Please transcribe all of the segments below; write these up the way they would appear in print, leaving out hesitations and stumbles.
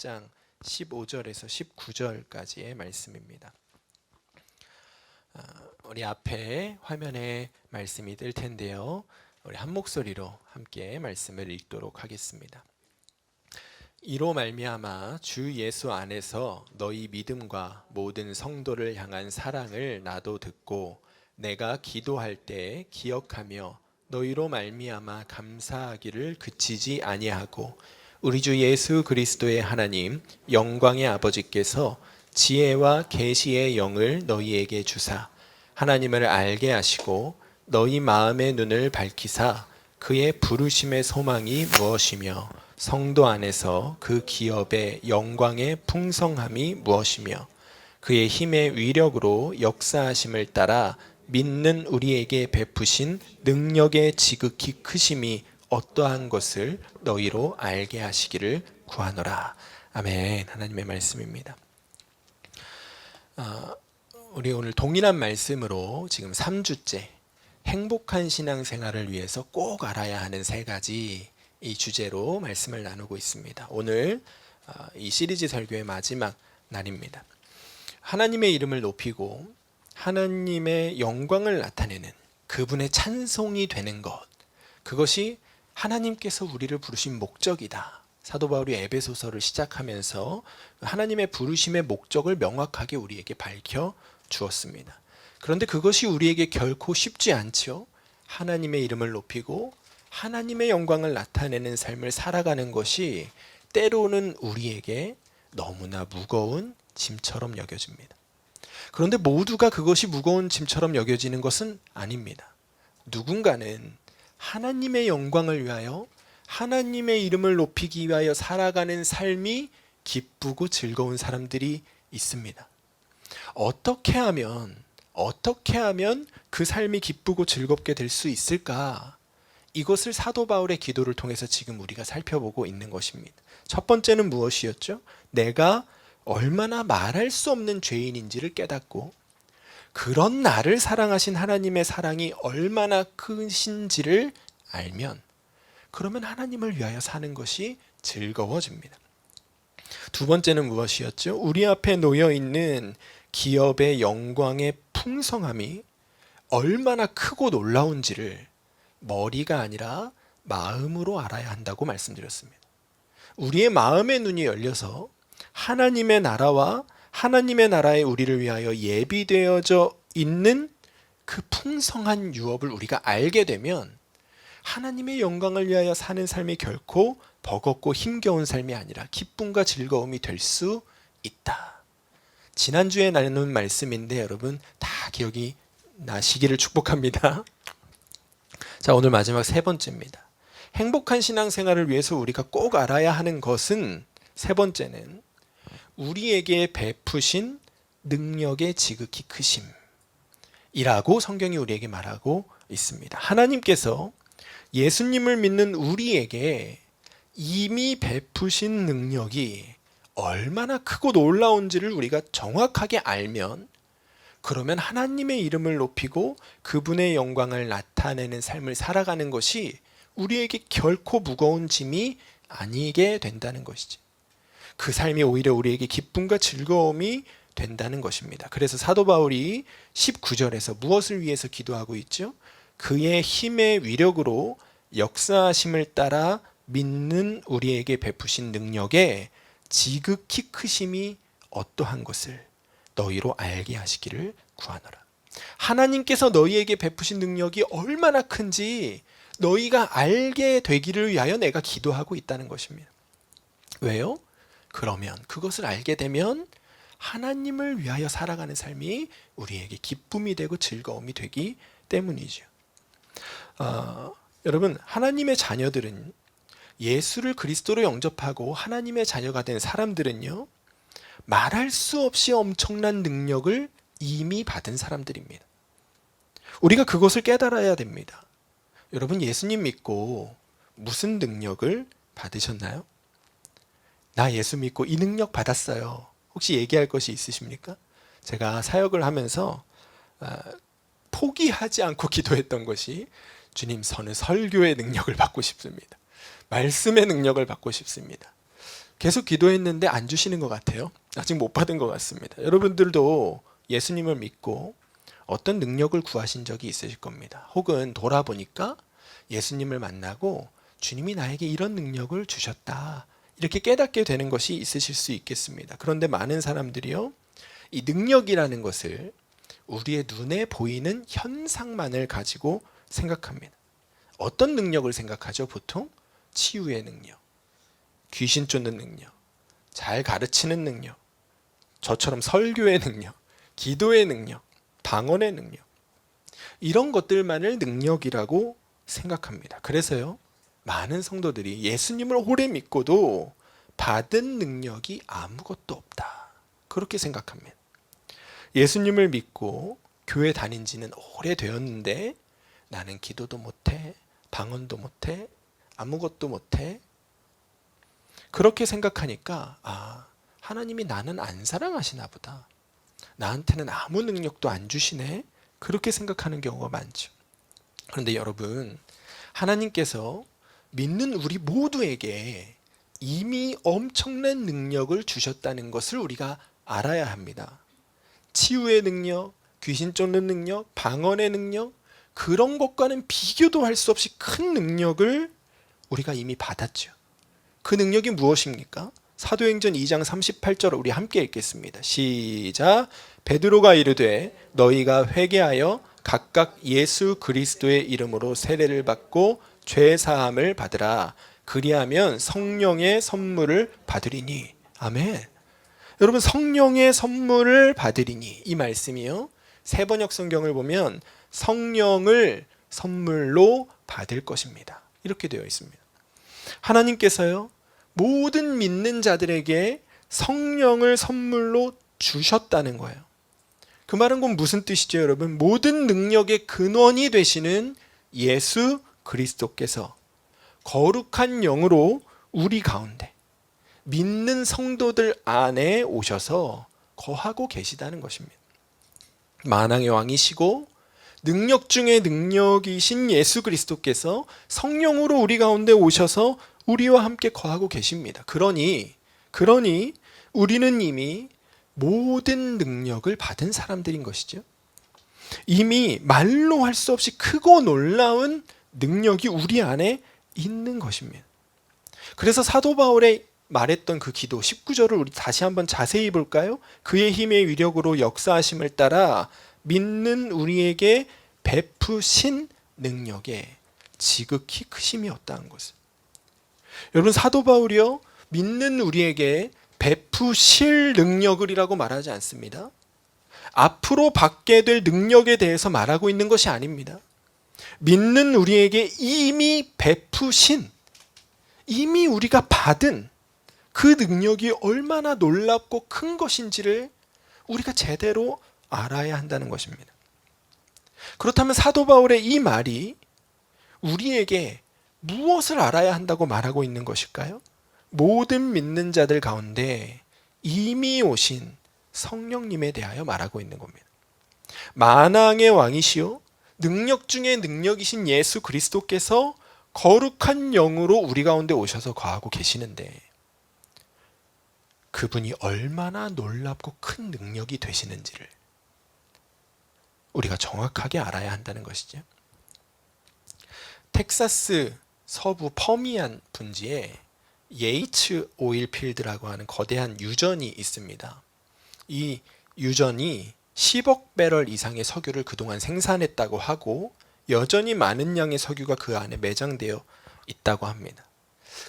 10장 15절에서 19절까지의 말씀입니다. 우리 앞에 화면에 말씀이 뜰 텐데요. 우리 한 목소리로 함께 말씀을 읽도록 하겠습니다. 이로 말미암아 주 예수 안에서 너희 믿음과 모든 성도를 향한 사랑을 나도 듣고 내가 기도할 때 기억하며 너희로 말미암아 감사하기를 그치지 아니하고 우리 주 예수 그리스도의 하나님 영광의 아버지께서 지혜와 계시의 영을 너희에게 주사 하나님을 알게 하시고 너희 마음의 눈을 밝히사 그의 부르심의 소망이 무엇이며 성도 안에서 그 기업의 영광의 풍성함이 무엇이며 그의 힘의 위력으로 역사하심을 따라 믿는 우리에게 베푸신 능력의 지극히 크심이 어떠한 것을 너희로 알게 하시기를 구하노라. 아멘. 하나님의 말씀입니다. 우리 오늘 동일한 말씀으로 지금 3주째 행복한 신앙생활을 위해서 꼭 알아야 하는 3가지 이 주제로 말씀을 나누고 있습니다. 오늘 이 시리즈 설교의 마지막 날입니다. 하나님의 이름을 높이고 하나님의 영광을 나타내는 그분의 찬송이 되는 것, 그것이 하나님께서 우리를 부르신 목적이다. 사도 바울이 에베소서를 시작하면서 하나님의 부르심의 목적을 명확하게 우리에게 밝혀 주었습니다. 그런데 그것이 우리에게 결코 쉽지 않죠. 하나님의 이름을 높이고 하나님의 영광을 나타내는 삶을 살아가는 것이 때로는 우리에게 너무나 무거운 짐처럼 여겨집니다. 그런데 모두가 그것이 무거운 짐처럼 여겨지는 것은 아닙니다. 누군가는 하나님의 영광을 위하여 하나님의 이름을 높이기 위하여 살아가는 삶이 기쁘고 즐거운 사람들이 있습니다. 어떻게 하면 그 삶이 기쁘고 즐겁게 될 수 있을까? 이것을 사도 바울의 기도를 통해서 지금 우리가 살펴보고 있는 것입니다. 첫 번째는 무엇이었죠? 내가 얼마나 말할 수 없는 죄인인지를 깨닫고 그런 나를 사랑하신 하나님의 사랑이 얼마나 크신지를 알면 그러면 하나님을 위하여 사는 것이 즐거워집니다. 두 번째는 무엇이었죠? 우리 앞에 놓여 있는 기업의 영광의 풍성함이 얼마나 크고 놀라운지를 머리가 아니라 마음으로 알아야 한다고 말씀드렸습니다. 우리의 마음의 눈이 열려서 하나님의 나라와 하나님의 나라에 우리를 위하여 예비되어져 있는 그 풍성한 유업을 우리가 알게 되면 하나님의 영광을 위하여 사는 삶이 결코 버겁고 힘겨운 삶이 아니라 기쁨과 즐거움이 될 수 있다. 지난주에 나눈 말씀인데 여러분 다 기억이 나시기를 축복합니다. 자, 오늘 마지막 3번째입니다. 행복한 신앙생활을 위해서 우리가 꼭 알아야 하는 것은 3번째는 우리에게 베푸신 능력의 지극히 크심이라고 성경이 우리에게 말하고 있습니다. 하나님께서 예수님을 믿는 우리에게 이미 베푸신 능력이 얼마나 크고 놀라운지를 우리가 정확하게 알면 그러면 하나님의 이름을 높이고 그분의 영광을 나타내는 삶을 살아가는 것이 우리에게 결코 무거운 짐이 아니게 된다는 것이지. 그 삶이 오히려 우리에게 기쁨과 즐거움이 된다는 것입니다. 그래서 사도 바울이 19절에서 무엇을 위해서 기도하고 있죠? 그의 힘의 위력으로 역사하심을 따라 믿는 우리에게 베푸신 능력의 지극히 크심이 어떠한 것을 너희로 알게 하시기를 구하노라. 하나님께서 너희에게 베푸신 능력이 얼마나 큰지 너희가 알게 되기를 위하여 내가 기도하고 있다는 것입니다. 왜요? 그러면 그것을 알게 되면 하나님을 위하여 살아가는 삶이 우리에게 기쁨이 되고 즐거움이 되기 때문이죠. 여러분, 하나님의 자녀들은 예수를 그리스도로 영접하고 하나님의 자녀가 된 사람들은요, 말할 수 없이 엄청난 능력을 이미 받은 사람들입니다. 우리가 그것을 깨달아야 됩니다. 여러분, 예수님 믿고 무슨 능력을 받으셨나요? 나 예수 믿고 이 능력 받았어요. 혹시 얘기할 것이 있으십니까? 제가 사역을 하면서 포기하지 않고 기도했던 것이 주님, 저는 설교의 능력을 받고 싶습니다. 말씀의 능력을 받고 싶습니다. 계속 기도했는데 안 주시는 것 같아요. 아직 못 받은 것 같습니다. 여러분들도 예수님을 믿고 어떤 능력을 구하신 적이 있으실 겁니다. 혹은 돌아보니까 예수님을 만나고 주님이 나에게 이런 능력을 주셨다, 이렇게 깨닫게 되는 것이 있으실 수 있겠습니다. 그런데 많은 사람들이요, 이 능력이라는 것을 우리의 눈에 보이는 현상만을 가지고 생각합니다. 어떤 능력을 생각하죠? 보통 치유의 능력, 귀신 쫓는 능력, 잘 가르치는 능력, 저처럼 설교의 능력, 기도의 능력, 방언의 능력, 이런 것들만을 능력이라고 생각합니다. 그래서요, 많은 성도들이 예수님을 오래 믿고도 받은 능력이 아무것도 없다, 그렇게 생각합니다. 예수님을 믿고 교회 다닌 지는 오래되었는데 나는 기도도 못해, 방언도 못해, 아무것도 못해, 그렇게 생각하니까 하나님이 나는 안 사랑하시나 보다, 나한테는 아무 능력도 안 주시네, 그렇게 생각하는 경우가 많죠. 그런데 여러분, 하나님께서 믿는 우리 모두에게 이미 엄청난 능력을 주셨다는 것을 우리가 알아야 합니다. 치유의 능력, 귀신 쫓는 능력, 방언의 능력, 그런 것과는 비교도 할 수 없이 큰 능력을 우리가 이미 받았죠. 그 능력이 무엇입니까? 사도행전 2장 38절 우리 함께 읽겠습니다. 시작. 베드로가 이르되 너희가 회개하여 각각 예수 그리스도의 이름으로 세례를 받고 죄 사함을 받으라. 그리하면 성령의 선물을 받으리니. 아멘. 여러분, 성령의 선물을 받으리니, 이 말씀이요, 세번역 성경을 보면 성령을 선물로 받을 것입니다, 이렇게 되어 있습니다. 하나님께서요, 모든 믿는 자들에게 성령을 선물로 주셨다는 거예요. 그 말은 곧 무슨 뜻이죠, 여러분? 모든 능력의 근원이 되시는 예수 그리스도께서 거룩한 영으로 우리 가운데 믿는 성도들 안에 오셔서 거하고 계시다는 것입니다. 만왕의 왕이시고 능력 중에 능력이신 예수 그리스도께서 성령으로 우리 가운데 오셔서 우리와 함께 거하고 계십니다. 그러니 우리는 이미 모든 능력을 받은 사람들인 것이죠. 이미 말로 할 수 없이 크고 놀라운 능력이 우리 안에 있는 것입니다. 그래서 사도 바울의 말했던 그 기도 19절을 우리 다시 한번 자세히 볼까요? 그의 힘의 위력으로 역사하심을 따라 믿는 우리에게 베푸신 능력에 지극히 크심이 없다는 것을. 여러분, 사도 바울이요, 믿는 우리에게 베푸실 능력을이라고 말하지 않습니다. 앞으로 받게 될 능력에 대해서 말하고 있는 것이 아닙니다. 믿는 우리에게 이미 베푸신, 이미 우리가 받은 그 능력이 얼마나 놀랍고 큰 것인지를 우리가 제대로 알아야 한다는 것입니다. 그렇다면 사도 바울의 이 말이 우리에게 무엇을 알아야 한다고 말하고 있는 것일까요? 모든 믿는 자들 가운데 이미 오신 성령님에 대하여 말하고 있는 겁니다. 만왕의 왕이시요 능력 중에 능력이신 예수 그리스도께서 거룩한 영으로 우리 가운데 오셔서 거하고 계시는데, 그분이 얼마나 놀랍고 큰 능력이 되시는지를 우리가 정확하게 알아야 한다는 것이죠. 텍사스 서부 퍼미안 분지에 예이츠 오일 필드라고 하는 거대한 유전이 있습니다. 이 유전이 10억 배럴 이상의 석유를 그동안 생산했다고 하고 여전히 많은 양의 석유가 그 안에 매장되어 있다고 합니다.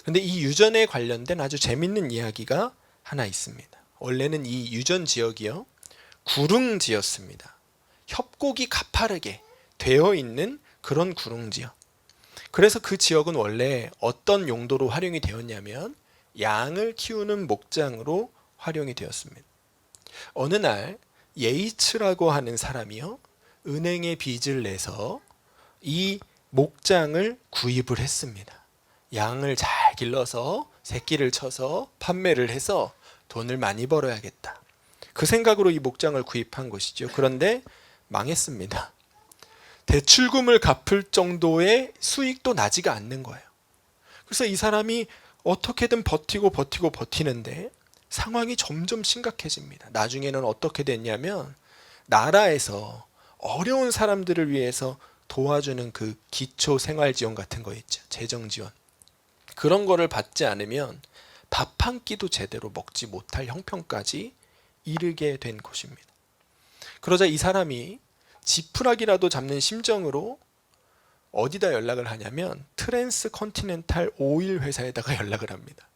그런데 이 유전에 관련된 아주 재밌는 이야기가 하나 있습니다. 원래는 이 유전 지역이요, 구릉지였습니다. 협곡이 가파르게 되어 있는 그런 구릉지역. 그래서 그 지역은 원래 어떤 용도로 활용이 되었냐면 양을 키우는 목장으로 활용이 되었습니다. 어느 날 예이츠라고 하는 사람이요, 은행에 빚을 내서 이 목장을 구입을 했습니다. 양을 잘 길러서 새끼를 쳐서 판매를 해서 돈을 많이 벌어야겠다, 그 생각으로 이 목장을 구입한 것이죠. 그런데 망했습니다. 대출금을 갚을 정도의 수익도 나지가 않는 거예요. 그래서 이 사람이 어떻게든 버티는데 상황이 점점 심각해집니다. 나중에는 어떻게 됐냐면 나라에서 어려운 사람들을 위해서 도와주는 그 기초 생활 지원 같은 거 있죠. 재정 지원. 그런 거를 받지 않으면 밥 한 끼도 제대로 먹지 못할 형편까지 이르게 된 것입니다. 그러자 이 사람이 지푸라기라도 잡는 심정으로 어디다 연락을 하냐면 트랜스 컨티넨탈 오일 회사에다가 연락을 합니다.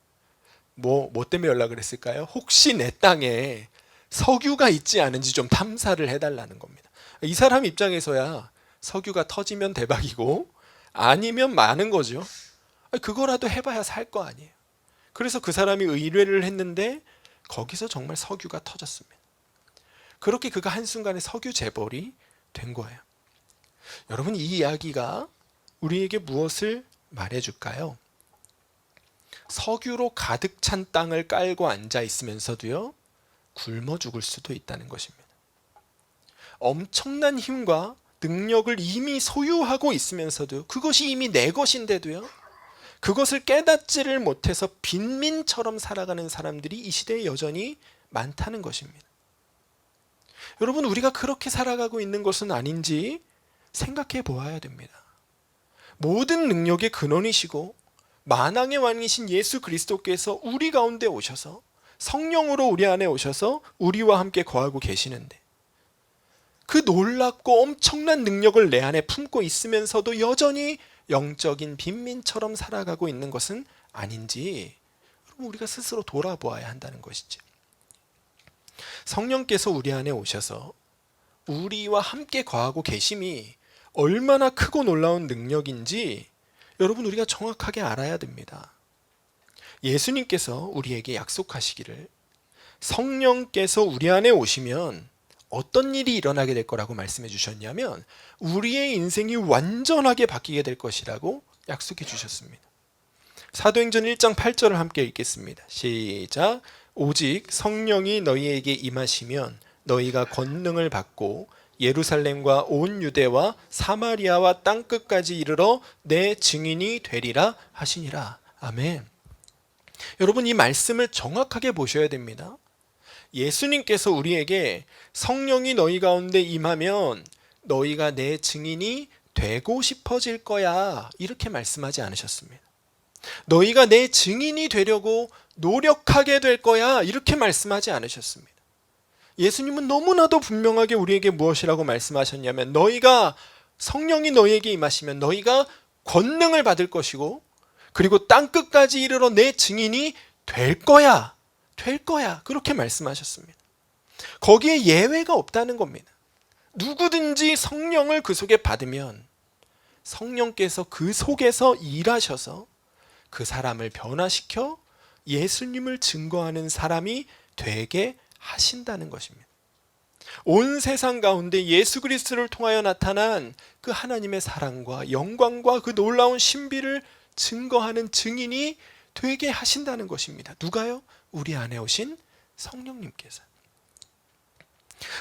뭐 때문에 연락을 했을까요? 혹시 내 땅에 석유가 있지 않은지 좀 탐사를 해달라는 겁니다. 이 사람 입장에서야 석유가 터지면 대박이고 아니면 많은 거죠. 그거라도 해봐야 살 거 아니에요. 그래서 그 사람이 의뢰를 했는데 거기서 정말 석유가 터졌습니다. 그렇게 그가 한순간에 석유 재벌이 된 거예요. 여러분, 이 이야기가 우리에게 무엇을 말해줄까요? 석유로 가득 찬 땅을 깔고 앉아 있으면서도요, 굶어 죽을 수도 있다는 것입니다. 엄청난 힘과 능력을 이미 소유하고 있으면서도 그것이 이미 내 것인데도요, 그것을 깨닫지를 못해서 빈민처럼 살아가는 사람들이 이 시대에 여전히 많다는 것입니다. 여러분, 우리가 그렇게 살아가고 있는 것은 아닌지 생각해 보아야 됩니다. 모든 능력의 근원이시고 만왕의 왕이신 예수 그리스도께서 우리 가운데 오셔서 성령으로 우리 안에 오셔서 우리와 함께 거하고 계시는데 그 놀랍고 엄청난 능력을 내 안에 품고 있으면서도 여전히 영적인 빈민처럼 살아가고 있는 것은 아닌지 우리가 스스로 돌아보아야 한다는 것이죠. 성령께서 우리 안에 오셔서 우리와 함께 거하고 계심이 얼마나 크고 놀라운 능력인지 여러분, 우리가 정확하게 알아야 됩니다. 예수님께서 우리에게 약속하시기를 성령께서 우리 안에 오시면 어떤 일이 일어나게 될 거라고 말씀해 주셨냐면 우리의 인생이 완전하게 바뀌게 될 것이라고 약속해 주셨습니다. 사도행전 1장 8절을 함께 읽겠습니다. 시작. 오직 성령이 너희에게 임하시면 너희가 권능을 받고 예루살렘과 온 유대와 사마리아와 땅끝까지 이르러 내 증인이 되리라 하시니라. 아멘. 여러분, 이 말씀을 정확하게 보셔야 됩니다. 예수님께서 우리에게 성령이 너희 가운데 임하면 너희가 내 증인이 되고 싶어질 거야, 이렇게 말씀하지 않으셨습니다. 너희가 내 증인이 되려고 노력하게 될 거야, 이렇게 말씀하지 않으셨습니다. 예수님은 너무나도 분명하게 우리에게 무엇이라고 말씀하셨냐면 너희가 성령이 너희에게 임하시면 너희가 권능을 받을 것이고 그리고 땅끝까지 이르러 내 증인이 될 거야, 그렇게 말씀하셨습니다. 거기에 예외가 없다는 겁니다. 누구든지 성령을 그 속에 받으면 성령께서 그 속에서 일하셔서 그 사람을 변화시켜 예수님을 증거하는 사람이 되게 하신다는 것입니다. 온 세상 가운데 예수 그리스도를 통하여 나타난 그 하나님의 사랑과 영광과 그 놀라운 신비를 증거하는 증인이 되게 하신다는 것입니다. 누가요? 우리 안에 오신 성령님께서.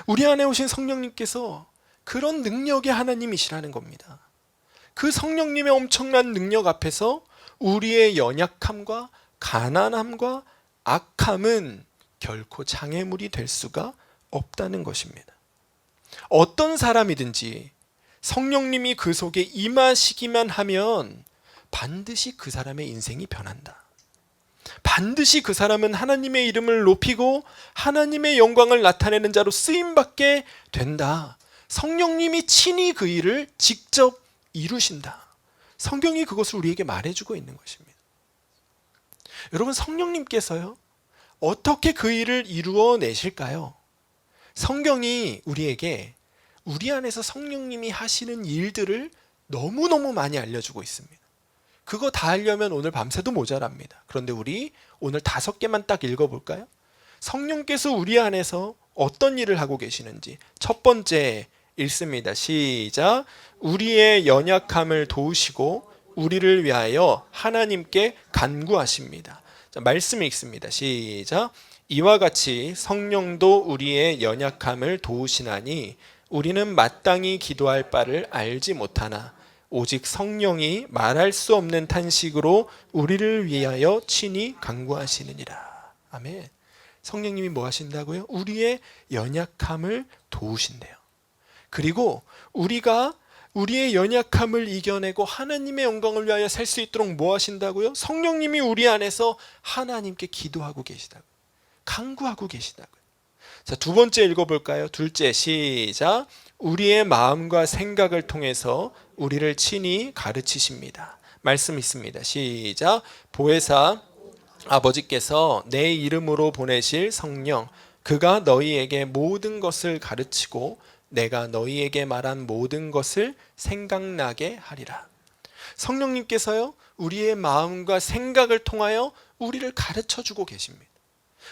우리 안에 오신 성령님께서 그런 능력의 하나님이시라는 겁니다. 그 성령님의 엄청난 능력 앞에서 우리의 연약함과 가난함과 악함은 결코 장애물이 될 수가 없다는 것입니다. 어떤 사람이든지 성령님이 그 속에 임하시기만 하면 반드시 그 사람의 인생이 변한다. 반드시 그 사람은 하나님의 이름을 높이고 하나님의 영광을 나타내는 자로 쓰임받게 된다. 성령님이 친히 그 일을 직접 이루신다. 성경이 그것을 우리에게 말해주고 있는 것입니다. 여러분, 성령님께서요, 어떻게 그 일을 이루어내실까요? 성경이 우리에게 우리 안에서 성령님이 하시는 일들을 너무너무 많이 알려주고 있습니다. 그거 다 하려면 오늘 밤새도 모자랍니다. 그런데 우리 오늘 5개만 딱 읽어볼까요? 성령께서 우리 안에서 어떤 일을 하고 계시는지. 첫 번째 읽습니다. 시작. 우리의 연약함을 도우시고 우리를 위하여 하나님께 간구하십니다. 자, 말씀 읽습니다. 시작. 이와 같이 성령도 우리의 연약함을 도우시나니 우리는 마땅히 기도할 바를 알지 못하나 오직 성령이 말할 수 없는 탄식으로 우리를 위하여 친히 간구하시느니라. 아멘. 성령님이 뭐 하신다고요? 우리의 연약함을 도우신대요. 그리고 우리가 우리의 연약함을 이겨내고 하나님의 영광을 위하여 살 수 있도록 뭐 하신다고요? 성령님이 우리 안에서 하나님께 기도하고 계시다고요. 간구하고 계시다고요. 자, 두 번째 읽어볼까요? 둘째, 시작. 우리의 마음과 생각을 통해서 우리를 친히 가르치십니다. 말씀 있습니다. 시작. 보혜사 아버지께서 내 이름으로 보내실 성령, 그가 너희에게 모든 것을 가르치고 내가 너희에게 말한 모든 것을 생각나게 하리라. 성령님께서요, 우리의 마음과 생각을 통하여 우리를 가르쳐 주고 계십니다.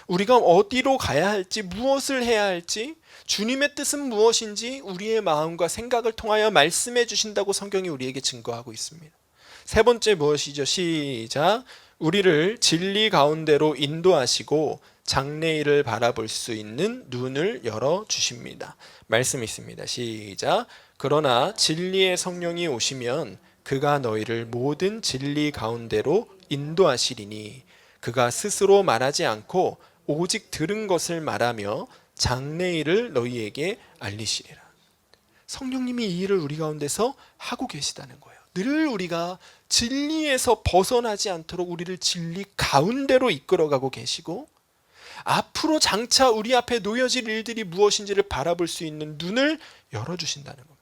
우리가 어디로 가야 할지, 무엇을 해야 할지, 주님의 뜻은 무엇인지 우리의 마음과 생각을 통하여 말씀해 주신다고 성경이 우리에게 증거하고 있습니다. 세 번째 무엇이죠? 시작. 우리를 진리 가운데로 인도하시고 장래일을 바라볼 수 있는 눈을 열어주십니다. 말씀 있습니다. 시작. 그러나 진리의 성령이 오시면 그가 너희를 모든 진리 가운데로 인도하시리니 그가 스스로 말하지 않고 오직 들은 것을 말하며 장래일을 너희에게 알리시리라. 성령님이 이 일을 우리 가운데서 하고 계시다는 거예요. 늘 우리가 진리에서 벗어나지 않도록 우리를 진리 가운데로 이끌어가고 계시고, 앞으로 장차 우리 앞에 놓여질 일들이 무엇인지를 바라볼 수 있는 눈을 열어주신다는 겁니다.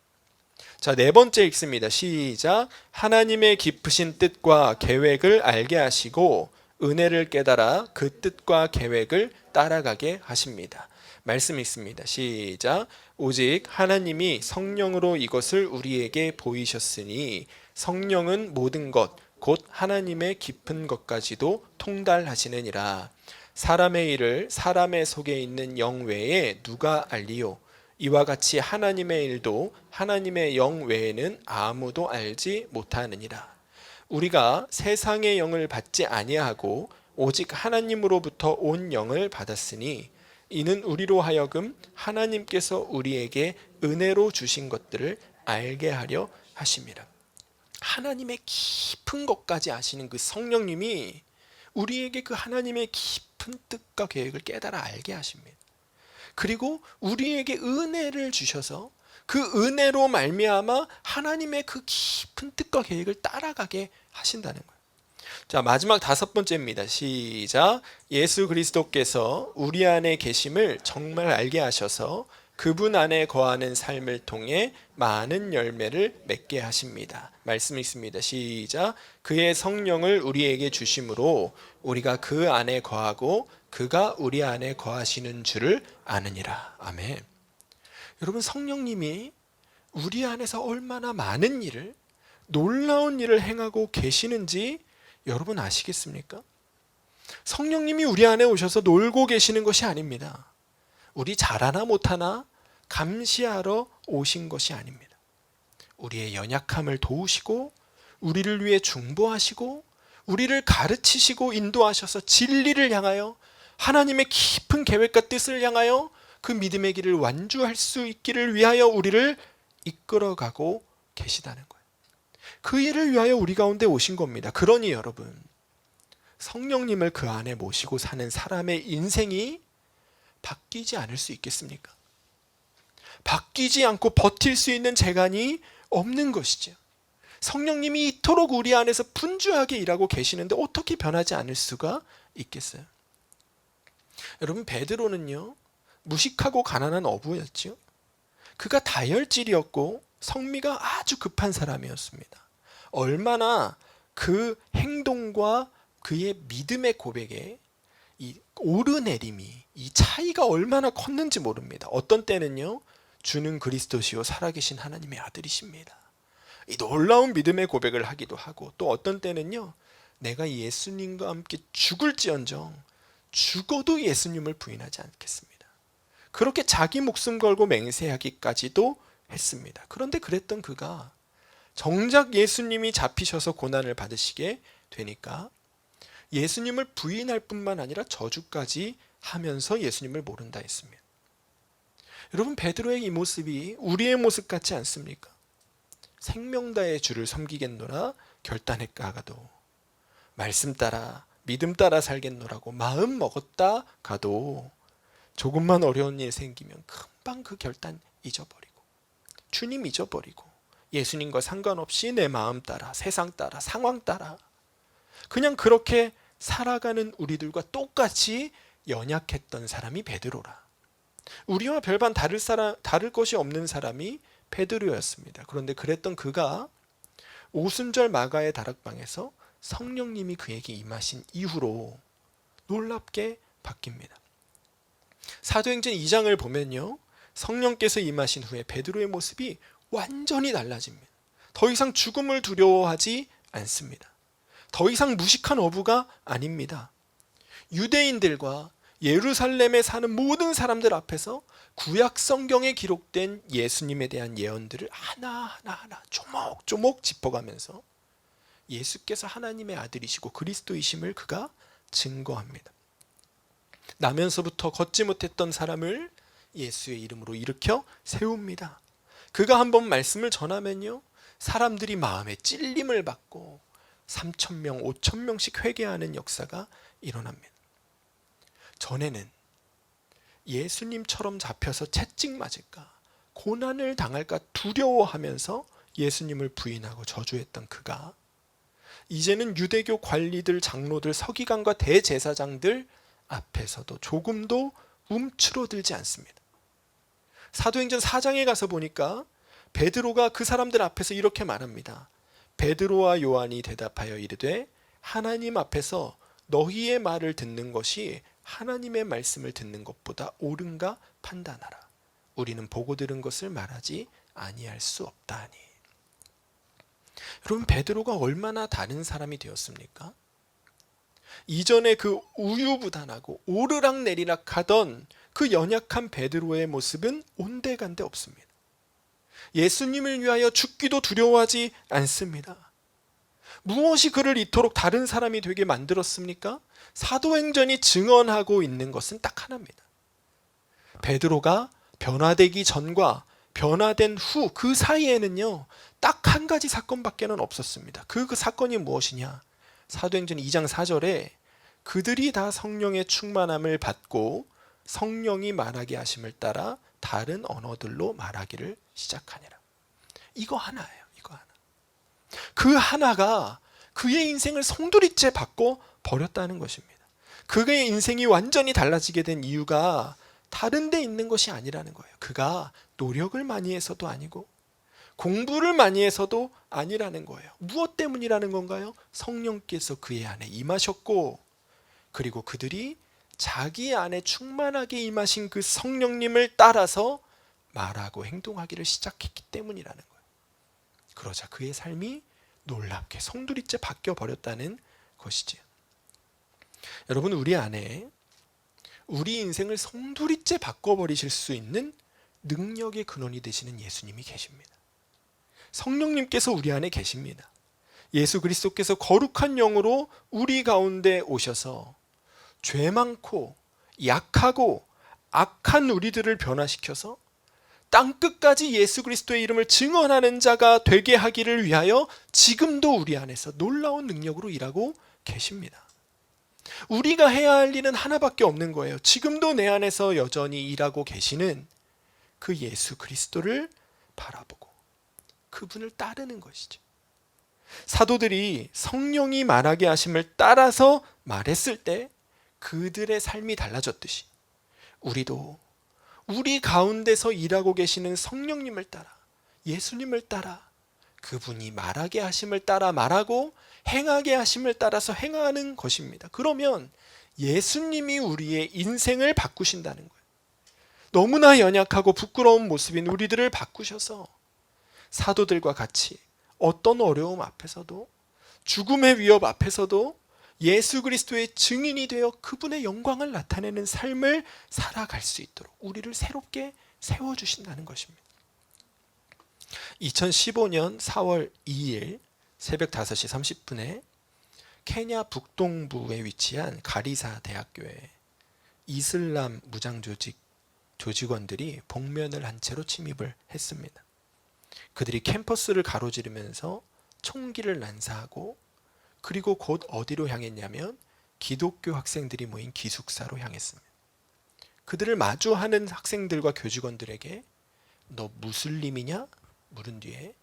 자, 네 번째 읽습니다. 시작. 하나님의 깊으신 뜻과 계획을 알게 하시고 은혜를 깨달아 그 뜻과 계획을 따라가게 하십니다. 말씀 있습니다. 시작. 오직 하나님이 성령으로 이것을 우리에게 보이셨으니 성령은 모든 것 곧 하나님의 깊은 것까지도 통달하시느니라. 사람의 일을 사람의 속에 있는 영 외에 누가 알리요? 이와 같이 하나님의 일도 하나님의 영 외에는 아무도 알지 못하느니라. 우리가 세상의 영을 받지 아니하고 오직 하나님으로부터 온 영을 받았으니 이는 우리로 하여금 하나님께서 우리에게 은혜로 주신 것들을 알게 하려 하심이라. 하나님의 깊은 것까지 아시는 그 성령님이 우리에게 그 하나님의 깊은 뜻과 계획을 깨달아 알게 하십니다. 그리고 우리에게 은혜를 주셔서 그 은혜로 말미암아 하나님의 그 깊은 뜻과 계획을 따라가게 하신다는 거예요. 자, 마지막 다섯 번째입니다. 시작. 예수 그리스도께서 우리 안에 계심을 정말 알게 하셔서 그분 안에 거하는 삶을 통해 많은 열매를 맺게 하십니다. 말씀 있습니다. 시작. 그의 성령을 우리에게 주심으로 우리가 그 안에 거하고 그가 우리 안에 거하시는 줄을 아느니라. 아멘. 여러분, 성령님이 우리 안에서 얼마나 많은 일을, 놀라운 일을 행하고 계시는지 여러분 아시겠습니까? 성령님이 우리 안에 오셔서 놀고 계시는 것이 아닙니다. 우리 잘하나 못하나 감시하러 오신 것이 아닙니다. 우리의 연약함을 도우시고 우리를 위해 중보하시고 우리를 가르치시고 인도하셔서 진리를 향하여 하나님의 깊은 계획과 뜻을 향하여 그 믿음의 길을 완주할 수 있기를 위하여 우리를 이끌어가고 계시다는 거예요. 그 일을 위하여 우리 가운데 오신 겁니다. 그러니 여러분, 성령님을 그 안에 모시고 사는 사람의 인생이 바뀌지 않을 수 있겠습니까? 바뀌지 않고 버틸 수 있는 재간이 없는 것이죠. 성령님이 이토록 우리 안에서 분주하게 일하고 계시는데 어떻게 변하지 않을 수가 있겠어요? 여러분, 베드로는요, 무식하고 가난한 어부였죠. 그가 다혈질이었고 성미가 아주 급한 사람이었습니다. 얼마나 그 행동과 그의 믿음의 고백에 이 오르내림이, 이 차이가 얼마나 컸는지 모릅니다. 어떤 때는요, 주는 그리스도시요 살아계신 하나님의 아들이십니다. 이 놀라운 믿음의 고백을 하기도 하고, 또 어떤 때는요, 내가 예수님과 함께 죽을지언정 죽어도 예수님을 부인하지 않겠습니다. 그렇게 자기 목숨 걸고 맹세하기까지도 했습니다. 그런데 그랬던 그가 정작 예수님이 잡히셔서 고난을 받으시게 되니까 예수님을 부인할 뿐만 아니라 저주까지 하면서 예수님을 모른다 했습니다. 여러분, 베드로의 이 모습이 우리의 모습 같지 않습니까? 생명 다해 주를 섬기겠노라 결단했가가도 말씀 따라 믿음 따라 살겠노라고 마음 먹었다 가도 조금만 어려운 일 생기면 금방 그 결단 잊어버리고 주님 잊어버리고 예수님과 상관없이 내 마음 따라 세상 따라 상황 따라 그냥 그렇게 살아가는 우리들과 똑같이 연약했던 사람이 베드로라. 우리와 별반 다를 것이 없는 사람이 베드로였습니다. 그런데 그랬던 그가 오순절 마가의 다락방에서 성령님이 그에게 임하신 이후로 놀랍게 바뀝니다. 사도행전 2장을 보면요, 성령께서 임하신 후에 베드로의 모습이 완전히 달라집니다. 더 이상 죽음을 두려워하지 않습니다. 더 이상 무식한 어부가 아닙니다. 유대인들과 예루살렘에 사는 모든 사람들 앞에서 구약 성경에 기록된 예수님에 대한 예언들을 하나하나 조목조목 짚어가면서 예수께서 하나님의 아들이시고 그리스도이심을 그가 증거합니다. 나면서부터 걷지 못했던 사람을 예수의 이름으로 일으켜 세웁니다. 그가 한번 말씀을 전하면요, 사람들이 마음에 찔림을 받고 3,000명, 5,000명씩 회개하는 역사가 일어납니다. 전에는 예수님처럼 잡혀서 채찍 맞을까, 고난을 당할까 두려워하면서 예수님을 부인하고 저주했던 그가 이제는 유대교 관리들, 장로들, 서기관과 대제사장들 앞에서도 조금도 움츠러들지 않습니다. 사도행전 4장에 가서 보니까 베드로가 그 사람들 앞에서 이렇게 말합니다. 베드로와 요한이 대답하여 이르되 하나님 앞에서 너희의 말을 듣는 것이 하나님의 말씀을 듣는 것보다 옳은가 판단하라. 우리는 보고 들은 것을 말하지 아니할 수 없다니. 여러분, 베드로가 얼마나 다른 사람이 되었습니까? 이전에 그 우유부단하고 오르락내리락 하던 그 연약한 베드로의 모습은 온데간데 없습니다. 예수님을 위하여 죽기도 두려워하지 않습니다. 무엇이 그를 이토록 다른 사람이 되게 만들었습니까? 사도행전이 증언하고 있는 것은 딱 하나입니다. 베드로가 변화되기 전과 변화된 후 그 사이에는요, 딱 한 가지 사건밖에는 없었습니다. 그 사건이 무엇이냐? 사도행전 2장 4절에 그들이 다 성령의 충만함을 받고 성령이 말하게 하심을 따라 다른 언어들로 말하기를 시작하니라. 이거 하나예요. 이거 하나. 그 하나가 그의 인생을 송두리째 바꿔 버렸다는 것입니다. 그의 인생이 완전히 달라지게 된 이유가 다른 데 있는 것이 아니라는 거예요. 그가 노력을 많이 해서도 아니고 공부를 많이 해서도 아니라는 거예요. 무엇 때문이라는 건가요? 성령께서 그의 안에 임하셨고, 그리고 그들이 자기 안에 충만하게 임하신 그 성령님을 따라서 말하고 행동하기를 시작했기 때문이라는 거예요. 그러자 그의 삶이 놀랍게 송두리째 바뀌어 버렸다는 것이지요. 여러분, 우리 안에 우리 인생을 송두리째 바꿔버리실 수 있는 능력의 근원이 되시는 예수님이 계십니다. 성령님께서 우리 안에 계십니다. 예수 그리스도께서 거룩한 영으로 우리 가운데 오셔서 죄 많고 약하고 악한 우리들을 변화시켜서 땅끝까지 예수 그리스도의 이름을 증언하는 자가 되게 하기를 위하여 지금도 우리 안에서 놀라운 능력으로 일하고 계십니다. 우리가 해야 할 일은 하나밖에 없는 거예요. 지금도 내 안에서 여전히 일하고 계시는 그 예수 그리스도를 바라보고 그분을 따르는 것이죠. 사도들이 성령이 말하게 하심을 따라서 말했을 때 그들의 삶이 달라졌듯이 우리도 우리 가운데서 일하고 계시는 성령님을 따라, 예수님을 따라, 그분이 말하게 하심을 따라 말하고 행하게 하심을 따라서 행하는 것입니다. 그러면 예수님이 우리의 인생을 바꾸신다는 거예요. 너무나 연약하고 부끄러운 모습인 우리들을 바꾸셔서 사도들과 같이 어떤 어려움 앞에서도, 죽음의 위협 앞에서도 예수 그리스도의 증인이 되어 그분의 영광을 나타내는 삶을 살아갈 수 있도록 우리를 새롭게 세워주신다는 것입니다. 2015년 4월 2일 새벽 5시 30분에 케냐 북동부에 위치한 가리사 대학교에 이슬람 무장 조직원들이 복면을 한 채로 침입을 했습니다. 그들이 캠퍼스를 가로지르면서 총기를 난사하고 그리고 곧 어디로 향했냐면 기독교 학생들이 모인 기숙사로 향했습니다. 그들을 마주하는 학생들과 교직원들에게 너 무슬림이냐? 물은 뒤에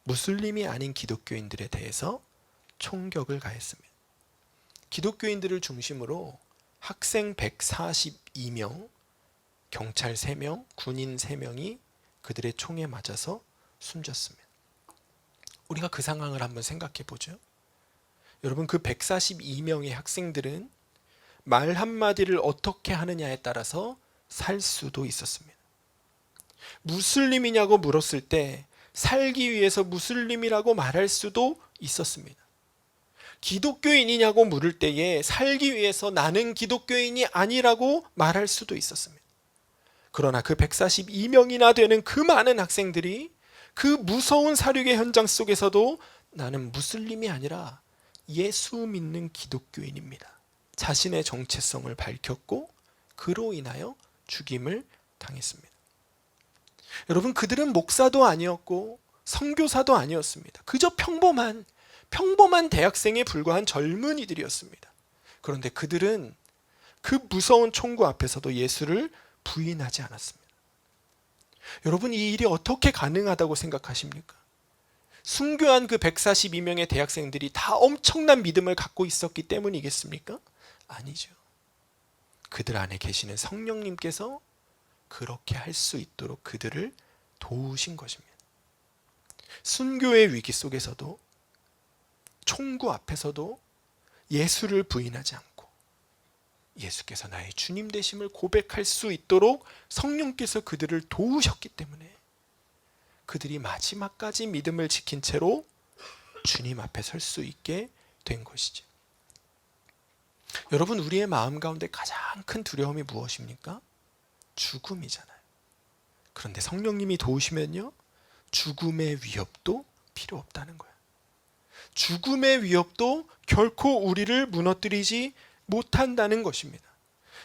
무슬림이 아닌 기독교인들에 대해서 총격을 가했습니다. 기독교인들을 중심으로 학생 142명, 경찰 3명, 군인 3명이 그들의 총에 맞아서 숨졌습니다. 우리가 그 상황을 한번 생각해 보죠. 여러분, 그 142명의 학생들은 말 한마디를 어떻게 하느냐에 따라서 살 수도 있었습니다. 무슬림이냐고 물었을 때 살기 위해서 무슬림이라고 말할 수도 있었습니다. 기독교인이냐고 물을 때에 살기 위해서 나는 기독교인이 아니라고 말할 수도 있었습니다. 그러나 그 142명이나 되는 그 많은 학생들이 그 무서운 사륙의 현장 속에서도 나는 무슬림이 아니라 예수 믿는 기독교인입니다. 자신의 정체성을 밝혔고 그로 인하여 죽임을 당했습니다. 여러분, 그들은 목사도 아니었고 선교사도 아니었습니다. 그저 평범한 대학생에 불과한 젊은이들이었습니다. 그런데 그들은 그 무서운 총구 앞에서도 예수를 부인하지 않았습니다. 여러분, 이 일이 어떻게 가능하다고 생각하십니까? 순교한 그 142명의 대학생들이 다 엄청난 믿음을 갖고 있었기 때문이겠습니까? 아니죠. 그들 안에 계시는 성령님께서 그렇게 할 수 있도록 그들을 도우신 것입니다. 순교의 위기 속에서도 총구 앞에서도 예수를 부인하지 않고 예수께서 나의 주님 되심을 고백할 수 있도록 성령께서 그들을 도우셨기 때문에 그들이 마지막까지 믿음을 지킨 채로 주님 앞에 설 수 있게 된 것이죠. 여러분, 우리의 마음 가운데 가장 큰 두려움이 무엇입니까? 죽음이잖아요. 그런데 성령님이 도우시면요, 죽음의 위협도 필요 없다는 거예요. 죽음의 위협도 결코 우리를 무너뜨리지 못한다는 것입니다.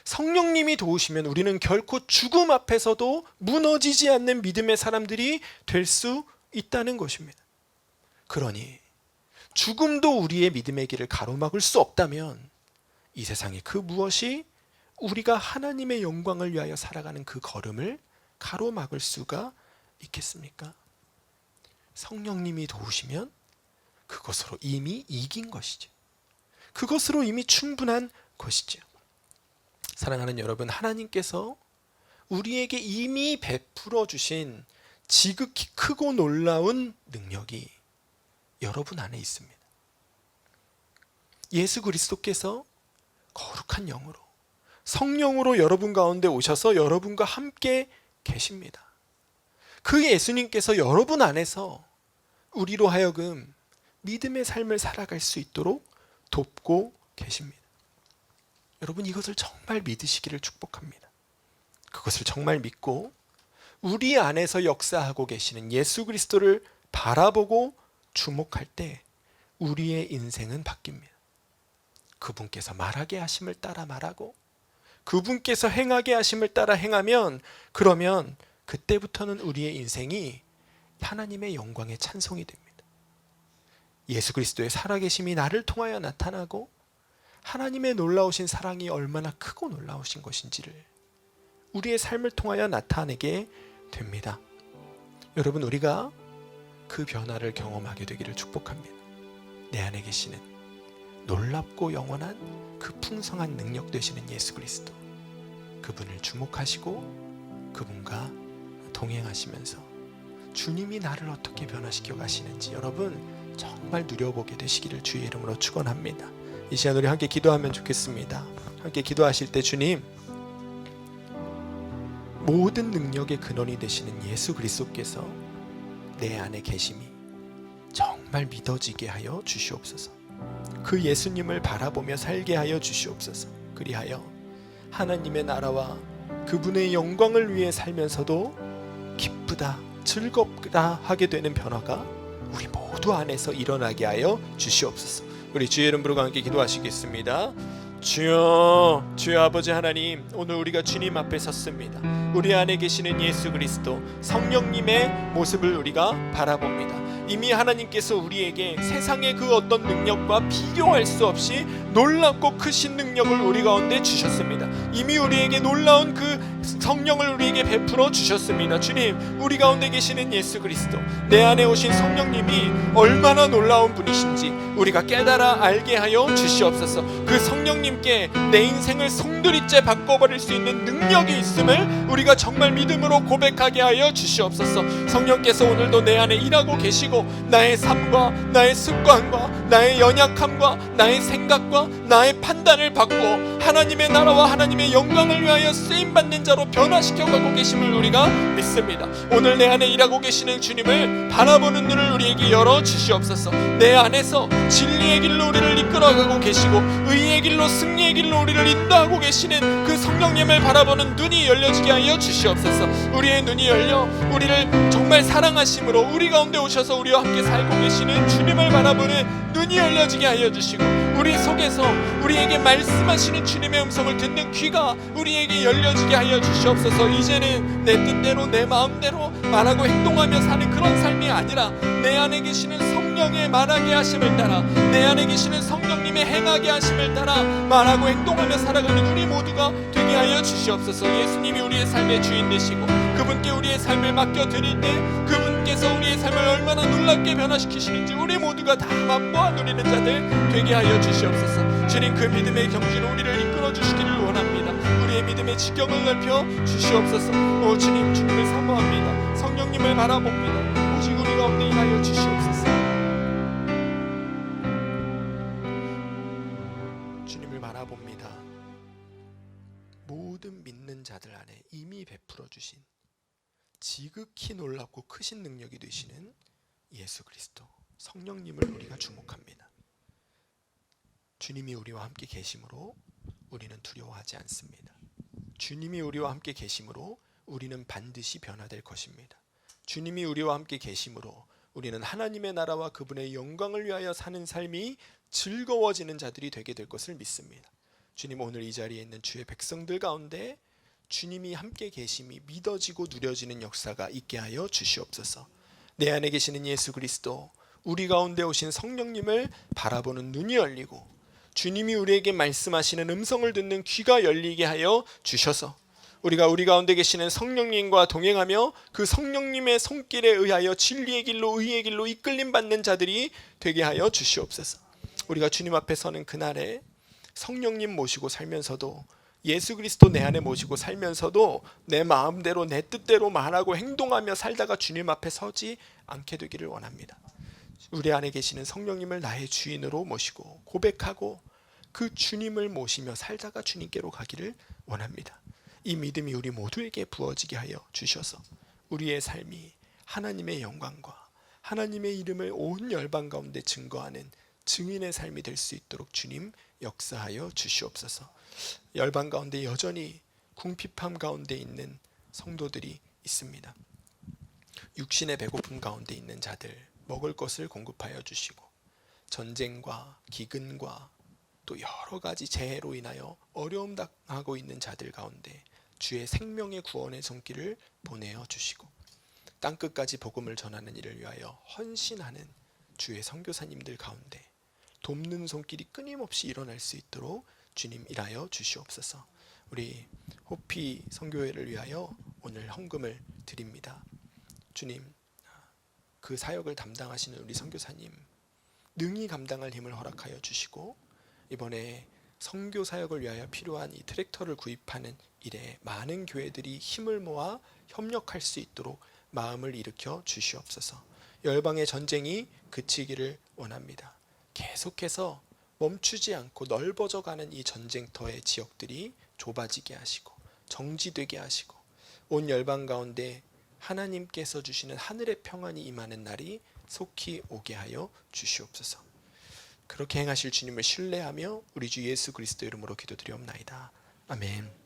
성령님이 도우시면 우리는 결코 죽음 앞에서도 무너지지 않는 믿음의 사람들이 될 수 있다는 것입니다. 그러니 죽음도 우리의 믿음의 길을 가로막을 수 없다면 이 세상의 그 무엇이 우리가 하나님의 영광을 위하여 살아가는 그 걸음을 가로막을 수가 있겠습니까? 성령님이 도우시면 그것으로 이미 이긴 것이죠. 그것으로 이미 충분한 것이죠. 사랑하는 여러분, 하나님께서 우리에게 이미 베풀어 주신 지극히 크고 놀라운 능력이 여러분 안에 있습니다. 예수 그리스도께서 거룩한 영으로 성령으로 여러분 가운데 오셔서 여러분과 함께 계십니다. 그 예수님께서 여러분 안에서 우리로 하여금 믿음의 삶을 살아갈 수 있도록 돕고 계십니다. 여러분, 이것을 정말 믿으시기를 축복합니다. 그것을 정말 믿고 우리 안에서 역사하고 계시는 예수 그리스도를 바라보고 주목할 때 우리의 인생은 바뀝니다. 그분께서 말하게 하심을 따라 말하고 그분께서 행하게 하심을 따라 행하면, 그러면 그때부터는 우리의 인생이 하나님의 영광의 찬송이 됩니다. 예수 그리스도의 살아계심이 나를 통하여 나타나고 하나님의 놀라우신 사랑이 얼마나 크고 놀라우신 것인지를 우리의 삶을 통하여 나타내게 됩니다. 여러분, 우리가 그 변화를 경험하게 되기를 축복합니다. 내 안에 계시는 놀랍고 영원한 그 풍성한 능력 되시는 예수 그리스도, 그분을 주목하시고 그분과 동행하시면서 주님이 나를 어떻게 변화시켜 가시는지 여러분 정말 누려보게 되시기를 주의 이름으로 축원합니다. 이 시간 우리 함께 기도하면 좋겠습니다. 함께 기도하실 때 주님, 모든 능력의 근원이 되시는 예수 그리스도께서 내 안에 계심이 정말 믿어지게 하여 주시옵소서. 그 예수님을 바라보며 살게 하여 주시옵소서. 그리하여 하나님의 나라와 그분의 영광을 위해 살면서도 기쁘다, 즐겁다 하게 되는 변화가 우리 모두 안에서 일어나게 하여 주시옵소서. 우리 주의 이름 부르고 함께 기도하시겠습니다. 주여, 주여 아버지 하나님, 오늘 우리가 주님 앞에 섰습니다. 우리 안에 계시는 예수 그리스도 성령님의 모습을 우리가 바라봅니다. 이미 하나님께서 우리에게 세상의 그 어떤 능력과 비교할 수 없이 놀랍고 크신 능력을 우리 가운데 주셨습니다. 이미 우리에게 놀라운 그 성령을 우리에게 베풀어 주셨습니다. 주님, 우리 가운데 계시는 예수 그리스도, 내 안에 오신 성령님이 얼마나 놀라운 분이신지 우리가 깨달아 알게 하여 주시옵소서. 그 성령님께 내 인생을 송두리째 바꿔버릴 수 있는 능력이 있음을 우리가 정말 믿음으로 고백하게 하여 주시옵소서. 성령께서 오늘도 내 안에 일하고 계시고 나의 삶과 나의 습관과 나의 연약함과 나의 생각과 나의 판단을 바꾸어 하나님의 나라와 하나님의 영광을 위하여 쓰임받는 자로 변화시켜가고 계심을 우리가 믿습니다. 오늘 내 안에 일하고 계시는 주님을 바라보는 눈을 우리에게 열어 주시옵소서. 내 안에서 진리의 길로 우리를 이끌어가고 계시고 의의 길로 승리의 길로 우리를 인도하고 계시는 그 성령님을 바라보는 눈이 열려지게 하여 주시옵소서. 우리의 눈이 열려 우리를 정말 사랑하심으로 우리 가운데 오셔서 우리와 함께 살고 계시는 주님을 바라보는 눈이 열려지게 하여 주시고 우리 속에서 우리에게 말씀하시는 주님의 음성을 듣는 귀가 우리에게 열려지게 하여 주시옵소서. 이제는 내 뜻대로 내 마음대로 말하고 행동하며 사는 그런 삶이 아니라 내 안에 계시는 성령의 말하게 하심을 따라 내 안에 계시는 성령님의 행하게 하심을 따라 말하고 행동하며 살아가는 우리 모두가 되게 하여 주시옵소서. 예수님이 우리의 삶의 주인 되시고 그분께 우리의 삶을 맡겨드릴 때 그분께서 우리의 삶을 얼마나 놀랍게 변화시키시는지 우리 모두가 다 맛보아 누리는 자들 되게 하여 주시옵소서. 주님, 그 믿음의 경지로 우리를 이끌어 주시기를 원합니다. 우리의 믿음의 지경을 넓혀 주시옵소서. 오 주님, 주님을 사모합니다. 성령님을 바라봅니다. 오직 우리 가운데 임하여 주시옵소서. 주님을 바라봅니다. 모든 믿는 자들 안에 이미 베풀어 주신 지극히 놀랍고 크신 능력이 되시는 예수 그리스도 성령님을 우리가 주목합니다. 주님이 우리와 함께 계심으로 우리는 두려워하지 않습니다. 주님이 우리와 함께 계심으로 우리는 반드시 변화될 것입니다. 주님이 우리와 함께 계심으로 우리는 하나님의 나라와 그분의 영광을 위하여 사는 삶이 즐거워지는 자들이 되게 될 것을 믿습니다. 주님, 오늘 이 자리에 있는 주의 백성들 가운데 주님이 함께 계심이 믿어지고 누려지는 역사가 있게 하여 주시옵소서. 내 안에 계시는 예수 그리스도, 우리 가운데 오신 성령님을 바라보는 눈이 열리고 주님이 우리에게 말씀하시는 음성을 듣는 귀가 열리게 하여 주셔서 우리가 우리 가운데 계시는 성령님과 동행하며 그 성령님의 손길에 의하여 진리의 길로 의의 길로 이끌림 받는 자들이 되게 하여 주시옵소서. 우리가 주님 앞에 서는 그날에 성령님 모시고 살면서도 예수 그리스도 내 안에 모시고 살면서도 내 마음대로 내 뜻대로 말하고 행동하며 살다가 주님 앞에 서지 않게 되기를 원합니다. 우리 안에 계시는 성령님을 나의 주인으로 모시고 고백하고 그 주님을 모시며 살다가 주님께로 가기를 원합니다. 이 믿음이 우리 모두에게 부어지게 하여 주셔서 우리의 삶이 하나님의 영광과 하나님의 이름을 온 열방 가운데 증거하는 증인의 삶이 될 수 있도록 주님 역사하여 주시옵소서. 열방 가운데 여전히 궁핍함 가운데 있는 성도들이 있습니다. 육신의 배고픔 가운데 있는 자들 먹을 것을 공급하여 주시고 전쟁과 기근과 또 여러 가지 재해로 인하여 어려움 당하고 있는 자들 가운데 주의 생명의 구원의 손길을 보내어 주시고 땅끝까지 복음을 전하는 일을 위하여 헌신하는 주의 선교사님들 가운데 돕는 손길이 끊임없이 일어날 수 있도록 주님 일하여 주시옵소서. 우리 호피 선교회를 위하여 오늘 헌금을 드립니다. 주님, 그 사역을 담당하시는 우리 선교사님 능히 감당할 힘을 허락하여 주시고 이번에 선교 사역을 위하여 필요한 이 트랙터를 구입하는 일에 많은 교회들이 힘을 모아 협력할 수 있도록 마음을 일으켜 주시옵소서. 열방의 전쟁이 그치기를 원합니다. 계속해서 멈추지 않고 넓어져가는 이 전쟁터의 지역들이 좁아지게 하시고 정지되게 하시고 온 열방 가운데 하나님께서 주시는 하늘의 평안이 임하는 날이 속히 오게 하여 주시옵소서. 그렇게 행하실 주님을 신뢰하며 우리 주 예수 그리스도 이름으로 기도드리옵나이다. 아멘.